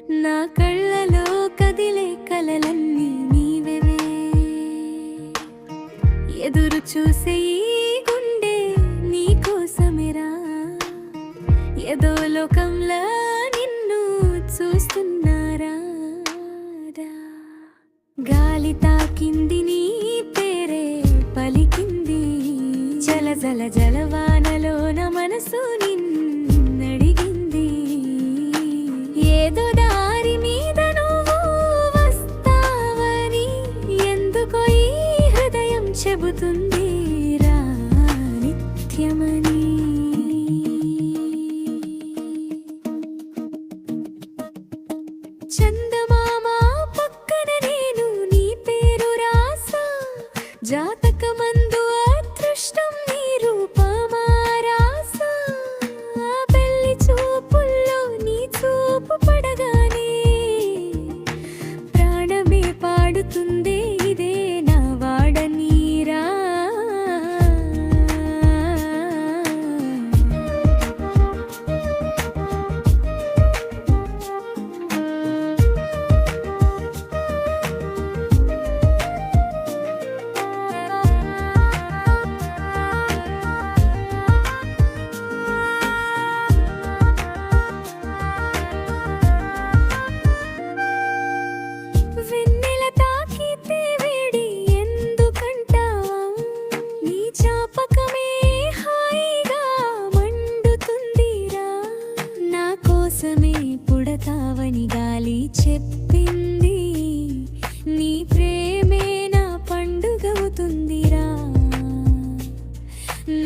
నా కళ్ళలో కదిలే కలలన్నీ నీవెవే. ఎదురు చూసే ఈ గుండె నీకోసమేరా. ఏదో లోకంలా నిన్ను చూస్తున్నారా. గాలి తాకింది నీ పేరే పలికింది. జల జల జలవానలోన మనసు నిన్నడిగింది. ఏదో దారి మీద నువ్వు వస్తావని ఎందుకో ఈ హృదయం చెబుతుంది రా నిత్యమని. చందమామ పక్కన నేను నీ పేరు రాసా. జాతకమందు అదృష్టం నీ రూపమా రాసా. పెళ్లి చూపుల్లో నీ చూపు పడగానే ప్రాణమే పాడుతుందే ఇదే నా వాడనీరా. వెన్నెల తాకితే వేడి ఎందుకంటావా. నీ చాపకమే హాయిగా మండుతుందిరా. నా కోసమే పుడతావని గాలి చెప్పింది. నీ ప్రేమే నా పండుగవుతుందిరా.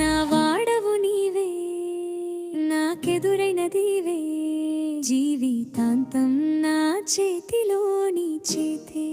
నా వాడవు నీవే, నాకెదురైనదివే. జీవితాంతం నా చేతిలో నీ చేతే.